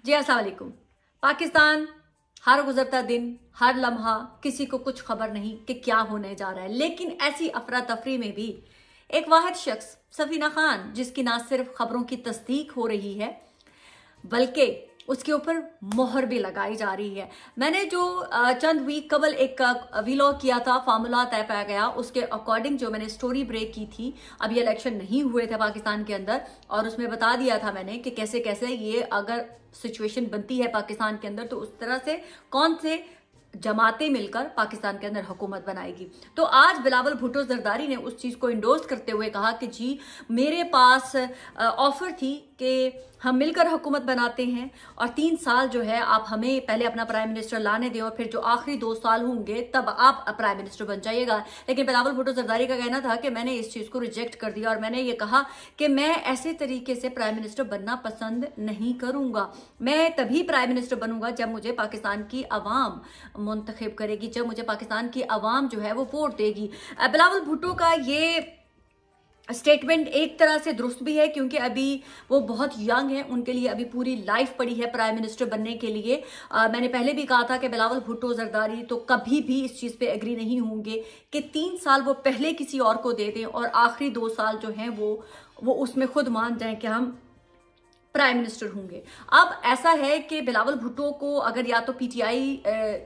जी अस्सलाम वालेकुम। पाकिस्तान हर गुजरता दिन, हर लम्हा किसी को कुछ खबर नहीं कि क्या होने जा रहा है, लेकिन ऐसी अफरा तफरी में भी एक वाहिद शख्स सफीना खान, जिसकी ना सिर्फ खबरों की तस्दीक हो रही है बल्कि उसके ऊपर मोहर भी लगाई जा रही है। मैंने जो चंद वीक कबल एक व्लॉग किया था, फार्मूला तय पाया गया, उसके अकॉर्डिंग जो मैंने स्टोरी ब्रेक की थी, अभी इलेक्शन नहीं हुए थे पाकिस्तान के अंदर, और उसमें बता दिया था मैंने कि कैसे कैसे ये अगर सिचुएशन बनती है पाकिस्तान के अंदर तो उस तरह से कौन से जमातें मिलकर पाकिस्तान के अंदर हुकूमत बनाएगी। तो आज बिलावल भुट्टो जरदारी ने उस चीज को इंडोर्स करते हुए कहा कि जी मेरे पास ऑफर थी कि हम मिलकर हुकूमत बनाते हैं और 3 साल जो है आप हमें पहले अपना प्राइम मिनिस्टर लाने दें और फिर जो आखिरी 2 साल होंगे तब आप प्राइम मिनिस्टर बन जाइएगा। लेकिन बिलावल भुट्टो जरदारी का कहना था कि मैंने इस चीज को रिजेक्ट कर दिया और मैंने ये कहा कि मैं ऐसे तरीके से प्राइम मिनिस्टर बनना पसंद नहीं करूंगा। मैं तभी प्राइम मिनिस्टर बनूंगा जब मुझे पाकिस्तान की अवाम मुंतखब करेगी, जब मुझे पाकिस्तान की अवाम जो है वो वोट देगी। बिलावल भुट्टो का ये स्टेटमेंट एक तरह से दुरुस्त भी है क्योंकि अभी वो बहुत यंग है, उनके लिए अभी पूरी लाइफ पड़ी है प्राइम मिनिस्टर बनने के लिए। मैंने पहले भी कहा था कि बिलावल भुट्टो जरदारी तो कभी भी इस चीज पे एग्री नहीं होंगे कि 3 साल वो पहले किसी और को दे दें और आखिरी 2 साल जो हैं वो उसमें खुद मान जाएं कि हम प्राइम मिनिस्टर होंगे। अब ऐसा है कि बिलावल भुट्टो को अगर या तो पीटीआई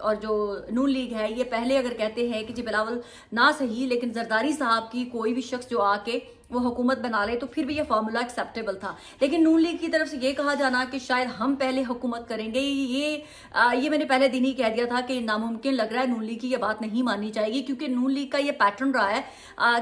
और जो नून लीग है ये पहले अगर कहते हैं कि जी बिलावल ना सही लेकिन जरदारी साहब की कोई भी शख्स जो आके वो हुकूमत बना ले तो फिर भी ये फार्मूला एक्सेप्टेबल था। लेकिन नून लीग की तरफ से ये कहा जाना कि शायद हम पहले हुकूमत करेंगे, ये मैंने पहले दिन ही कह दिया था कि नामुमकिन लग रहा है। नून लीग की ये बात नहीं माननी चाहिए क्योंकि नून लीग का ये पैटर्न रहा है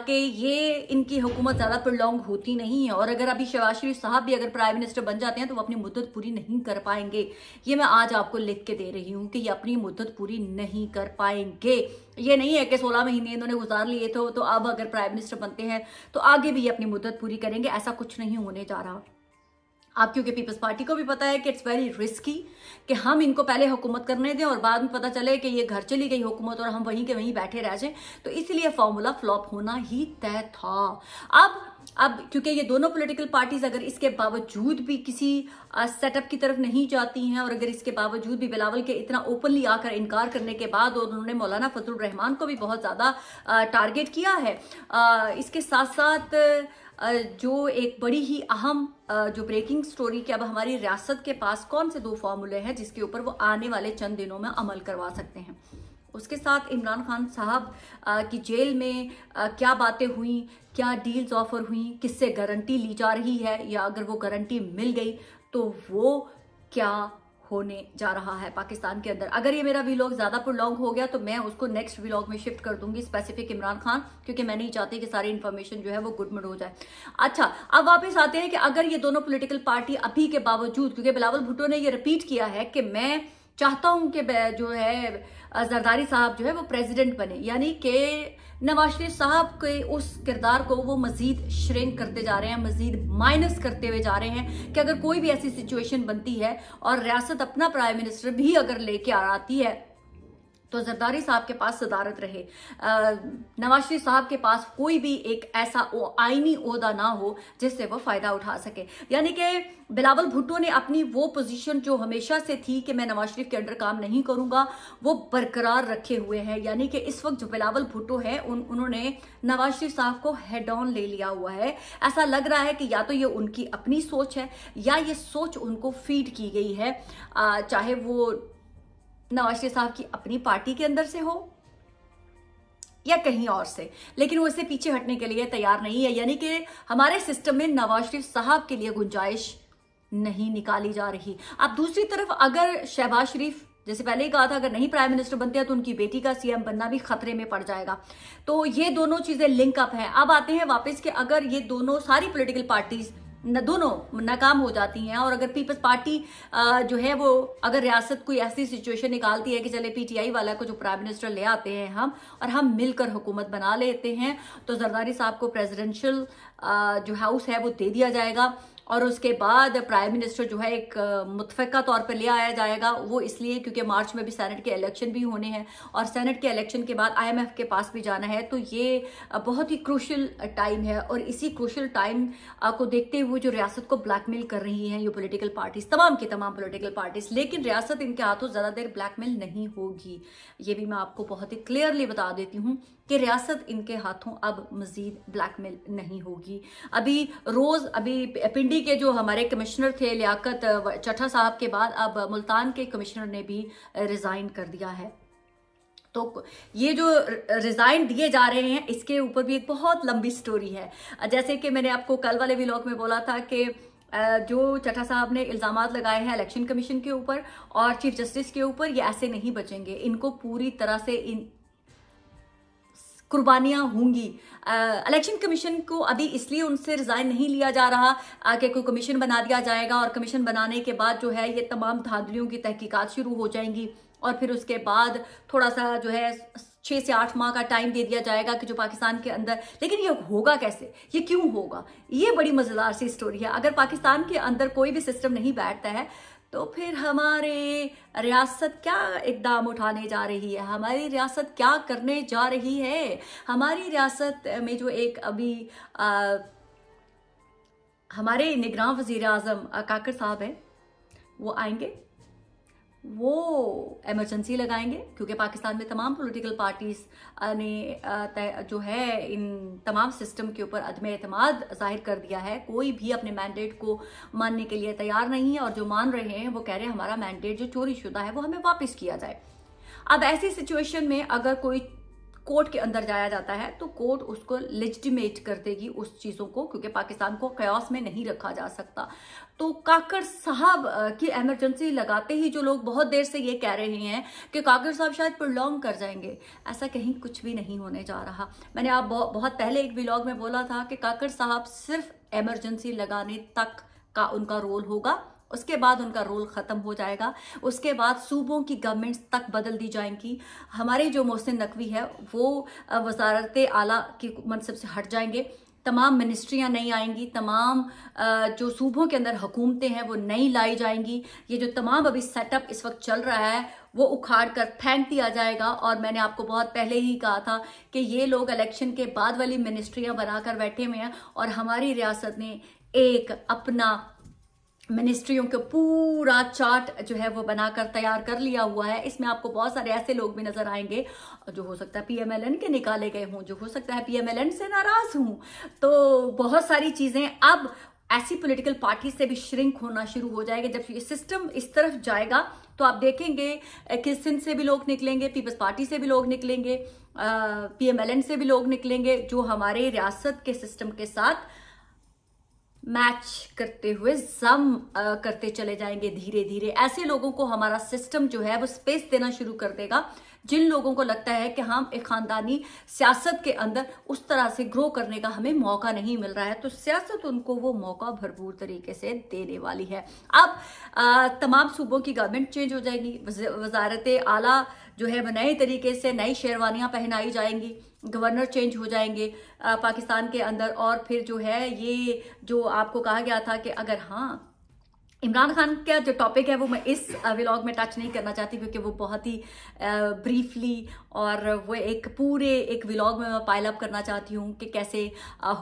कि ये इनकी हुकूमत ज्यादा प्रोलॉन्ग होती नहीं है और अगर अभी शहबाज शरीफ साहब भी अगर प्राइम मिनिस्टर बन जाते हैं तो वो अपनी मुद्दत पूरी नहीं कर पाएंगे। ये मैं आज आपको लिख के दे रही हूँ कि ये अपनी मुद्दत पूरी नहीं कर पाएंगे। ये नहीं है कि 16 महीने इन्होंने गुजार लिए थे तो अब अगर प्राइम मिनिस्टर बनते हैं तो आगे भी अपनी मुद्दत पूरी करेंगे, ऐसा कुछ नहीं होने जा रहा। अब क्योंकि पीपल्स पार्टी को भी पता है कि इट्स वेरी रिस्की कि हम इनको पहले हुकूमत करने दें और बाद में पता चले कि ये घर चली गई हुकूमत और हम वहीं के वहीं बैठे रह जाएं, तो इसलिए फॉर्मूला फ्लॉप होना ही तय था। अब क्योंकि ये दोनों पॉलिटिकल पार्टीज अगर इसके बावजूद भी किसी सेटअप की तरफ नहीं जाती हैं और अगर इसके बावजूद भी बिलावल के इतना ओपनली आकर इनकार करने के बाद और उन्होंने मौलाना फजलुर रहमान को भी बहुत ज्यादा टारगेट किया है, इसके साथ साथ जो एक बड़ी ही अहम जो ब्रेकिंग स्टोरी कि अब हमारी रियासत के पास कौन से 2 फार्मूले हैं जिसके ऊपर वो आने वाले चंद दिनों में अमल करवा सकते हैं। उसके साथ इमरान खान साहब की जेल में क्या बातें हुई, क्या डील्स ऑफर हुई, किससे गारंटी ली जा रही है या अगर वो गारंटी मिल गई तो वो क्या होने जा रहा है पाकिस्तान के अंदर। अगर ये मेरा व्लॉग ज्यादा प्रोलॉन्ग हो गया तो मैं उसको नेक्स्ट व्लॉग में शिफ्ट कर दूंगी स्पेसिफिक इमरान खान, क्योंकि मैं नहीं चाहती कि सारी इन्फॉर्मेशन जो है वो गुडमड हो जाए। अच्छा, अब वापस आते हैं कि अगर ये दोनों पॉलिटिकल पार्टी अभी के बावजूद, क्योंकि बिलावल भुट्टो ने ये रिपीट किया है कि मैं चाहता हूं कि जो है जरदारी साहब जो है वो प्रेसिडेंट बने, यानी कि नवाज शरीफ साहब के उस किरदार को वो मजीद श्रिंक करते जा रहे हैं, मजीद माइनस करते हुए जा रहे हैं कि अगर कोई भी ऐसी सिचुएशन बनती है और रियासत अपना प्राइम मिनिस्टर भी अगर लेके आ आती है तो जरदारी साहब के पास सदारत रहे, नवाज शरीफ साहब के पास कोई भी एक ऐसा आईनी ओहदा ना हो जिससे वो फायदा उठा सके। यानी कि बिलावल भुट्टो ने अपनी वो पोजीशन जो हमेशा से थी कि मैं नवाज शरीफ के अंडर काम नहीं करूंगा वो बरकरार रखे हुए हैं। यानी कि इस वक्त जो बिलावल भुट्टो है उन्होंने नवाज शरीफ साहब को हेड ऑन ले लिया हुआ है। ऐसा लग रहा है कि या तो ये उनकी अपनी सोच है या ये सोच उनको फीड की गई है, चाहे वो नवाज शरीफ साहब की अपनी पार्टी के अंदर से हो या कहीं और से, लेकिन वो इससे पीछे हटने के लिए तैयार नहीं है। यानी कि हमारे सिस्टम में नवाज शरीफ साहब के लिए गुंजाइश नहीं निकाली जा रही। अब दूसरी तरफ अगर शहबाज शरीफ, जैसे पहले ही कहा था, अगर नहीं प्राइम मिनिस्टर बनते हैं तो उनकी बेटी का सीएम बनना भी खतरे में पड़ जाएगा। तो ये दोनों चीजें लिंक अप हैं। अब आते हैं वापस कि अगर ये दोनों सारी पॉलिटिकल पार्टीज दोनों नाकाम हो जाती हैं और अगर पीपल्स पार्टी जो है वो अगर रियासत कोई ऐसी सिचुएशन निकालती है कि चले पीटीआई वाला को जो प्राइम मिनिस्टर ले आते हैं हम और हम मिलकर हुकूमत बना लेते हैं तो जरदारी साहब को प्रेसिडेंशियल जो हाउस है वो दे दिया जाएगा और उसके बाद प्राइम मिनिस्टर जो है एक मुतफ़िका तौर पर ले आया जाएगा। वो इसलिए क्योंकि मार्च में भी सेनेट के इलेक्शन भी होने हैं और सेनेट के इलेक्शन के बाद IMF के पास भी जाना है। तो ये बहुत ही क्रूशल टाइम है और इसी क्रूशल टाइम को देखते हुए जो रियासत को ब्लैकमेल कर रही हैं ये पॉलिटिकल पार्टीज, तमाम की तमाम पॉलिटिकल पार्टीज, लेकिन रियासत इनके हाथों ज़्यादा देर ब्लैकमेल नहीं होगी। ये भी मैं आपको बहुत ही क्लियरली बता देती हूँ कि रियासत इनके हाथों अब मजीद ब्लैकमेल नहीं होगी। अभी पिंडी के जो हमारे कमिश्नर थे लियाकत चट्टा साहब के बाद अब मुल्तान के कमिश्नर ने भी रिजाइन कर दिया है। तो ये जो रिजाइन दिए जा रहे हैं इसके ऊपर भी एक बहुत लंबी स्टोरी है। जैसे कि मैंने आपको कल वाले व्लॉग में बोला था कि जो चट्टा साहब ने इल्जामात लगाए हैं इलेक्शन कमीशन के ऊपर और चीफ जस्टिस के ऊपर, ये ऐसे नहीं बचेंगे। इनको पूरी तरह से इन कुर्बानियां होंगी। इलेक्शन कमीशन को अभी इसलिए उनसे रिजाइन नहीं लिया जा रहा कि कोई कमीशन बना दिया जाएगा और कमीशन बनाने के बाद जो है ये तमाम धांधलियों की तहकीकात शुरू हो जाएंगी और फिर उसके बाद थोड़ा सा जो है 6 से 8 माह का टाइम दे दिया जाएगा कि जो पाकिस्तान के अंदर, लेकिन ये होगा कैसे, ये क्यों होगा, ये बड़ी मजेदार सी स्टोरी है। अगर पाकिस्तान के अंदर कोई भी सिस्टम नहीं बैठता है तो फिर हमारे रियासत क्या इकदाम उठाने जा रही है, हमारी रियासत क्या करने जा रही है। हमारी रियासत में जो एक अभी हमारे निगरान वजीर आजम काकर साहब हैं, वो आएंगे, वो इमरजेंसी लगाएंगे क्योंकि पाकिस्तान में तमाम पॉलिटिकल पार्टीज ने जो है इन तमाम सिस्टम के ऊपर अदम एतमाद जाहिर कर दिया है। कोई भी अपने मैंडेट को मानने के लिए तैयार नहीं है और जो मान रहे हैं वो कह रहे हैं हमारा मैंडेट जो चोरी शुदा है वो हमें वापस किया जाए। अब ऐसी सिचुएशन में अगर कोई कोर्ट के अंदर जाया जाता है तो कोर्ट उसको लेजिटिमेट कर देगी उस चीज़ों को, क्योंकि पाकिस्तान को कयास में नहीं रखा जा सकता। तो काकर साहब की इमरजेंसी लगाते ही जो लोग बहुत देर से ये कह रहे हैं कि काकर साहब शायद प्रोलॉन्ग कर जाएंगे, ऐसा कहीं कुछ भी नहीं होने जा रहा। मैंने आप बहुत पहले एक व्लॉग में बोला था कि काकर साहब सिर्फ इमरजेंसी लगाने तक का उनका रोल होगा, उसके बाद उनका रोल ख़त्म हो जाएगा। उसके बाद सूबों की गवर्नमेंट्स तक बदल दी जाएंगी। हमारे जो मोहसिन नकवी है वो वजारत आला की मनसब से हट जाएंगे, तमाम मिनिस्ट्रियां नहीं आएंगी, तमाम जो सूबों के अंदर हुकूमतें हैं वो नई लाई जाएंगी। ये जो तमाम अभी सेटअप इस वक्त चल रहा है वो उखाड़ कर फेंक दिया जाएगा। और मैंने आपको बहुत पहले ही कहा था कि ये लोग इलेक्शन के बाद वाली मिनिस्ट्रियां बनाकर बैठे हुए हैं और हमारी रियासत ने एक अपना मिनिस्ट्रियों के पूरा चार्ट जो है वो बनाकर तैयार कर लिया हुआ है। इसमें आपको बहुत सारे ऐसे लोग भी नजर आएंगे जो हो सकता है PMLN के निकाले गए हों, जो हो सकता है PMLN से नाराज हों। तो बहुत सारी चीजें अब ऐसी पॉलिटिकल पार्टी से भी श्रिंक होना शुरू हो जाएगा। जब ये सिस्टम इस तरफ जाएगा तो आप देखेंगे कि सिंध से भी लोग निकलेंगे, पीपल्स पार्टी से भी लोग निकलेंगे, PMLN से भी लोग निकलेंगे, जो हमारे रियासत के सिस्टम के साथ मैच करते हुए जम करते चले जाएंगे धीरे धीरे। ऐसे लोगों को हमारा सिस्टम जो है वो स्पेस देना शुरू कर देगा जिन लोगों को लगता है कि हम एक खानदानी सियासत के अंदर उस तरह से ग्रो करने का हमें मौका नहीं मिल रहा है। तो सियासत उनको वो मौका भरपूर तरीके से देने वाली है। अब तमाम सूबों की गवर्नमेंट चेंज हो जाएगी, वजारत आला जो है नए तरीके से नई शेरवानियां पहनाई जाएंगी, गवर्नर चेंज हो जाएंगे पाकिस्तान के अंदर। और फिर जो है ये जो आपको कहा गया था कि अगर हाँ इमरान खान का जो टॉपिक है वो मैं इस व्लॉग में टच नहीं करना चाहती क्योंकि वो बहुत ही ब्रीफली और वो एक पूरे एक व्लॉग में मैं पाइल अप करना चाहती हूँ कि कैसे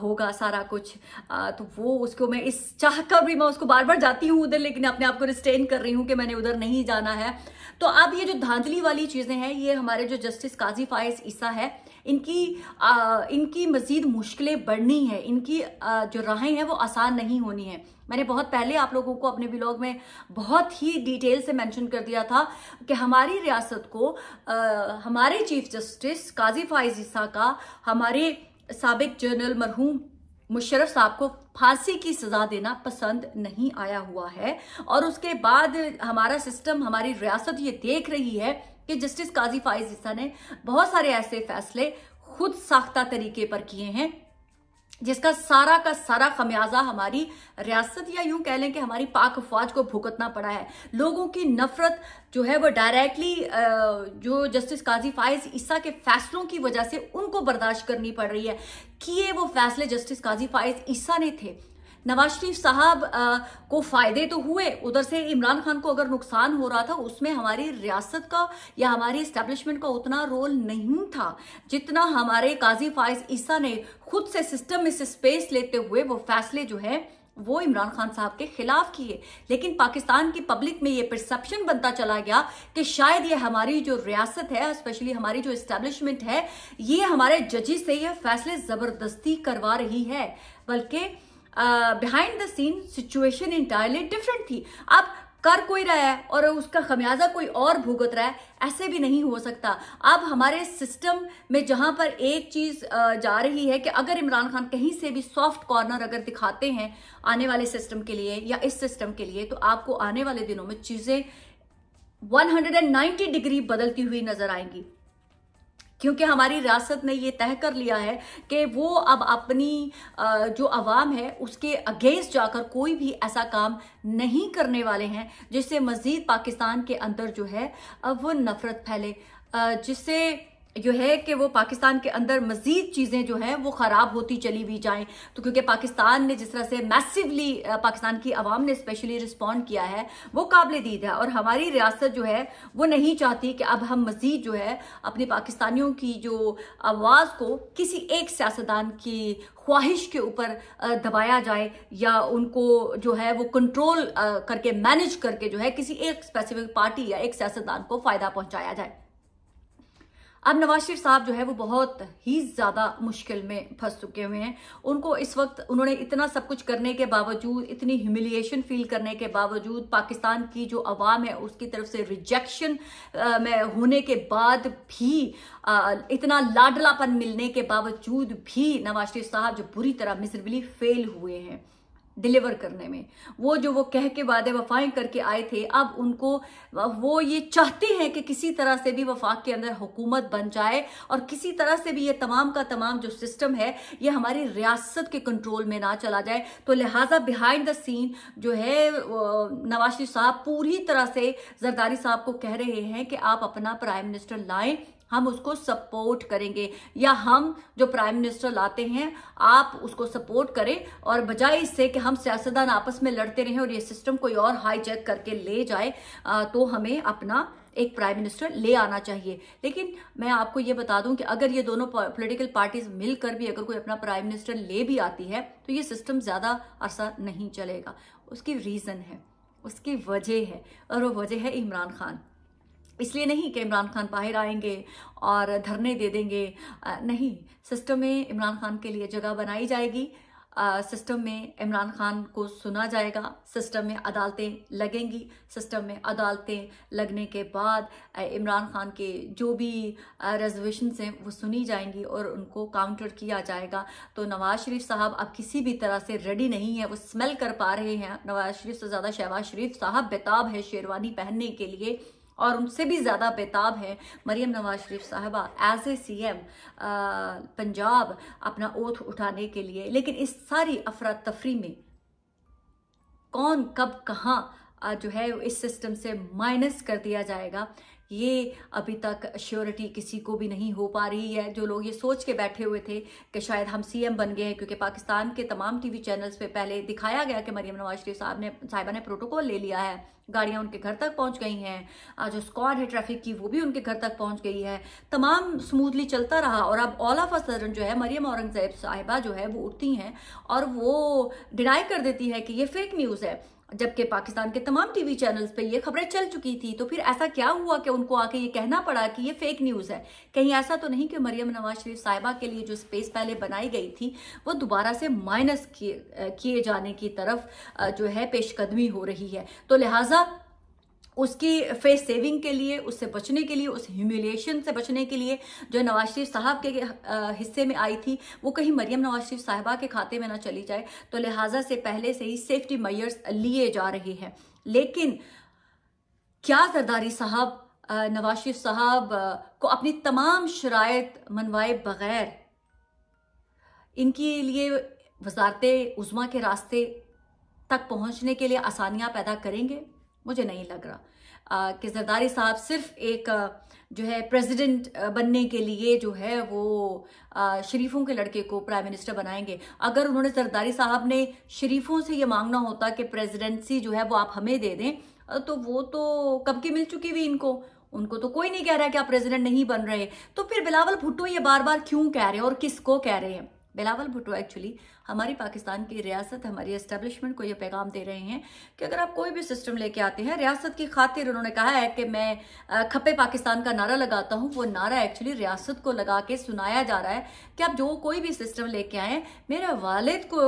होगा सारा कुछ। तो वो उसको मैं इस चाह कर भी मैं उसको बार बार जाती हूँ उधर, लेकिन अपने आप को रिस्ट्रेन कर रही हूँ कि मैंने उधर नहीं जाना है। तो अब ये जो धांधली वाली चीज़ें हैं ये हमारे जो जस्टिस काजी फायज ईसा है इनकी मजीद मुश्किलें बढ़नी है, इनकी जो राहें हैं वो आसान नहीं होनी है। मैंने बहुत पहले आप लोगों को अपने व्लॉग में बहुत ही डिटेल से मेंशन कर दिया था कि हमारी रियासत को हमारे चीफ जस्टिस काजी फायज ईसा का हमारे साबिक जनरल मरहूम मुशर्रफ साहब को फांसी की सजा देना पसंद नहीं आया हुआ है। और उसके बाद हमारा सिस्टम, हमारी रियासत ये देख रही है कि जस्टिस काजी फायज ईसा ने बहुत सारे ऐसे फैसले खुद साख्ता तरीके पर किए हैं जिसका सारा का सारा खमियाजा हमारी रियासत या यूं कह लें कि हमारी पाक अफवाज को भुगतना पड़ा है। लोगों की नफरत जो है वो डायरेक्टली जो जस्टिस काजी फायज ईसा के फैसलों की वजह से उनको बर्दाश्त करनी पड़ रही है। किए वो फैसले जस्टिस काजी फायज ईसा ने थे, नवाज शरीफ साहब को फायदे तो हुए, उधर से इमरान खान को अगर नुकसान हो रहा था उसमें हमारी रियासत का या हमारी इस्टेब्लिशमेंट का उतना रोल नहीं था जितना हमारे काजी फाइज ईसा ने खुद से सिस्टम में से स्पेस लेते हुए वो फैसले जो है वो इमरान खान साहब के खिलाफ किए। लेकिन पाकिस्तान की पब्लिक में ये परसेप्शन बनता चला गया कि शायद ये हमारी जो रियासत है, स्पेशली हमारी जो एस्टेब्लिशमेंट है, ये हमारे जजेस से ये फैसले जबरदस्ती करवा रही है, बल्कि behind the scene situation entirely different थी। अब कर कोई रहा है और उसका खमियाजा कोई और भुगत रहा है, ऐसे भी नहीं हो सकता। अब हमारे सिस्टम में जहां पर एक चीज जा रही है कि अगर इमरान खान कहीं से भी सॉफ्ट कॉर्नर अगर दिखाते हैं आने वाले सिस्टम के लिए या इस सिस्टम के लिए, तो आपको आने वाले दिनों में चीजें 190 डिग्री बदलती हुई नजर आएंगी, क्योंकि हमारी रियासत ने ये तय कर लिया है कि वो अब अपनी जो अवाम है उसके अगेंस्ट जाकर कोई भी ऐसा काम नहीं करने वाले हैं जिससे मजीद पाकिस्तान के अंदर जो है अब वो नफरत फैले, जिससे जो है कि वो पाकिस्तान के अंदर मजीद चीजें जो हैं वो खराब होती चली भी जाएं। तो क्योंकि पाकिस्तान ने जिस तरह से मैसिवली पाकिस्तान की आवाम ने स्पेशली रिस्पॉन्ड किया है वो काबिल दीद है, और हमारी रियासत जो है वो नहीं चाहती कि अब हम मजीद जो है अपनी पाकिस्तानियों की जो आवाज को किसी एक सियासतदान की ख्वाहिश के ऊपर दबाया जाए या उनको जो है वो कंट्रोल करके मैनेज करके जो है किसी एक स्पेसिफिक पार्टी या एक सियासतदान को फायदा पहुंचाया जाए। अब नवाज शरीफ साहब जो है वो बहुत ही ज्यादा मुश्किल में फंस चुके हुए हैं। उनको इस वक्त उन्होंने इतना सब कुछ करने के बावजूद, इतनी ह्यूमिलिएशन फील करने के बावजूद, पाकिस्तान की जो अवाम है उसकी तरफ से रिजेक्शन में होने के बाद भी, इतना लाडलापन मिलने के बावजूद भी नवाज शरीफ साहब जो बुरी तरह मिजरेबली फेल हुए हैं डिलीवर करने में। वो कह के वादे वफाएं करके आए थे, अब उनको वो ये चाहते हैं कि किसी तरह से भी वफाक के अंदर हुकूमत बन जाए और किसी तरह से भी ये तमाम का तमाम जो सिस्टम है ये हमारी रियासत के कंट्रोल में ना चला जाए। तो लिहाजा बिहाइंड द सीन जो है नवाज शरीफ साहब पूरी तरह से जरदारी साहब को कह रहे हैं कि आप अपना प्राइम मिनिस्टर लाएं, हम उसको सपोर्ट करेंगे, या हम जो प्राइम मिनिस्टर लाते हैं आप उसको सपोर्ट करें, और बजाय इससे कि हम सियासतदान आपस में लड़ते रहें और ये सिस्टम कोई और हाईजैक करके ले जाए, तो हमें अपना एक प्राइम मिनिस्टर ले आना चाहिए। लेकिन मैं आपको ये बता दूं कि अगर ये दोनों पॉलिटिकल पार्टीज मिलकर भी अगर कोई अपना प्राइम मिनिस्टर ले भी आती है तो ये सिस्टम ज्यादा अरसा नहीं चलेगा। उसकी रीजन है, उसकी वजह है, और वो वजह है इमरान खान। इसलिए नहीं कि इमरान खान बाहर आएंगे और धरने दे देंगे, नहीं, सिस्टम में इमरान खान के लिए जगह बनाई जाएगी, सिस्टम में इमरान खान को सुना जाएगा, सिस्टम में अदालतें लगेंगी, सिस्टम में अदालतें लगने के बाद इमरान खान के जो भी रेजर्वेशंस हैं वो सुनी जाएंगी और उनको काउंटर किया जाएगा। तो नवाज शरीफ साहब अब किसी भी तरह से रेडी नहीं है, वो स्मेल कर पा रहे हैं। नवाज शरीफ से ज़्यादा शहबाज शरीफ साहब बेताब है शेरवानी पहनने के लिए, और उनसे भी ज्यादा बेताब है मरियम नवाज शरीफ साहबा एज ए CM पंजाब अपना ओथ उठाने के लिए। लेकिन इस सारी अफरा तफरी में कौन कब कहाँ जो है इस सिस्टम से माइनस कर दिया जाएगा, ये अभी तक श्योरिटी किसी को भी नहीं हो पा रही है। जो लोग ये सोच के बैठे हुए थे कि शायद हम CM बन गए हैं, क्योंकि पाकिस्तान के तमाम TV चैनल्स पे पहले दिखाया गया कि मरियम नवाज शरीफ साहिबा ने प्रोटोकॉल ले लिया है, गाड़ियां उनके घर तक पहुंच गई हैं, जो स्क्वाड है ट्रैफिक की वो भी उनके घर तक पहुंच गई है, तमाम स्मूथली चलता रहा। और अब ऑल ऑफ अ सडन जो है मरियम औरंगजेब साहिबा जो है वो उठती हैं और वो डिनाई कर देती है कि ये फेक न्यूज़ है, जबकि पाकिस्तान के तमाम TV चैनल्स पे ये खबरें चल चुकी थी। तो फिर ऐसा क्या हुआ कि उनको आके ये कहना पड़ा कि ये फेक न्यूज़ है? कहीं ऐसा तो नहीं कि मरियम नवाज शरीफ साहिबा के लिए जो स्पेस पहले बनाई गई थी वो दोबारा से माइनस किए जाने की तरफ जो है पेशकदमी हो रही है? तो लिहाजा उसकी फेस सेविंग के लिए, उससे बचने के लिए, उस ह्यूमिलिएशन से बचने के लिए जो नवाज शरीफ साहब के हिस्से में आई थी वो कहीं मरियम नवाज शरीफ साहिबा के खाते में ना चली जाए, तो लिहाजा से पहले से ही सेफ्टी मेजर्स लिए जा रहे हैं। लेकिन क्या जरदारी साहब नवाज शरीफ साहब को अपनी तमाम शराइत मनवाए बगैर इनके लिए वजारत उज़्मा के रास्ते तक पहुंचने के लिए आसानियां पैदा करेंगे? मुझे नहीं लग रहा। कि जरदारी साहब सिर्फ एक जो है प्रेसिडेंट बनने के लिए जो है वो शरीफों के लड़के को प्राइम मिनिस्टर बनाएंगे। अगर उन्होंने जरदारी साहब ने शरीफों से ये मांगना होता कि प्रेसिडेंसी जो है वो आप हमें दे दें, तो वो तो कब की मिल चुकी हुई इनको। उनको तो कोई नहीं कह रहा है कि आप प्रेसिडेंट नहीं बन रहे। तो फिर बिलावल भुट्टो ये बार बार क्यों कह रहे हैं और किसको कह रहे हैं? बिलावल भुट्टो एक्चुअली हमारी पाकिस्तान की रियासत, हमारी एस्टेब्लिशमेंट को ये पैगाम दे रहे हैं कि अगर आप कोई भी सिस्टम लेके आते हैं रियासत की खातिर, उन्होंने कहा है कि मैं खपे पाकिस्तान का नारा लगाता हूँ, वो नारा एक्चुअली रियासत को लगा के सुनाया जा रहा है कि आप जो कोई भी सिस्टम लेके आए मेरे वालिद को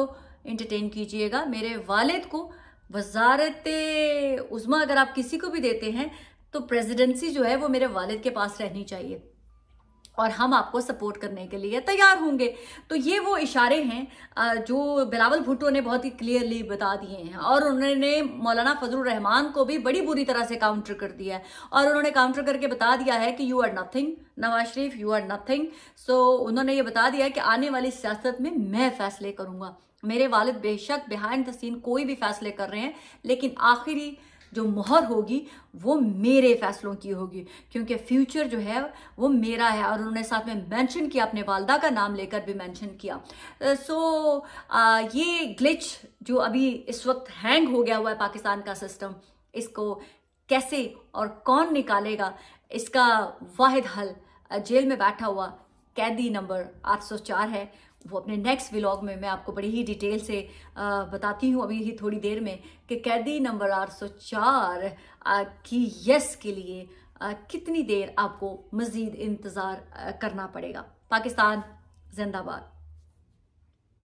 इंटरटेन कीजिएगा, मेरे वालिद को वजारत उज़्मा अगर आप किसी को भी देते हैं तो प्रेसिडेंसी जो है वो मेरे वालिद के पास रहनी चाहिए और हम आपको सपोर्ट करने के लिए तैयार होंगे। तो ये वो इशारे हैं जो बिलावल भुट्टो ने बहुत ही क्लियरली बता दिए हैं और उन्होंने मौलाना फजलुर रहमान को भी बड़ी बुरी तरह से काउंटर कर दिया है और उन्होंने काउंटर करके बता दिया है कि you are nothing Nawaz Sharif, you are nothing. So उन्होंने ये बता दिया है कि आने वाली सियासत में मैं फैसले करूंगा। मेरे वालिद बेशक बिहाइंड द सीन कोई भी फैसले कर रहे हैं, लेकिन आखिरी जो मोहर होगी वो मेरे फैसलों की होगी, क्योंकि फ्यूचर जो है वो मेरा है। और उन्होंने साथ में मेंशन किया, अपने वालदा का नाम लेकर भी मेंशन किया। ये ग्लिच जो अभी इस वक्त हैंग हो गया हुआ है पाकिस्तान का सिस्टम, इसको कैसे और कौन निकालेगा, इसका वाहिद हल जेल में बैठा हुआ कैदी नंबर 804 है। वो अपने नेक्स्ट व्लॉग में मैं आपको बड़ी ही डिटेल से बताती हूँ अभी ही थोड़ी देर में कि कैदी नंबर 804 की यस के लिए कितनी देर आपको मजीद इंतज़ार करना पड़ेगा। पाकिस्तान जिंदाबाद।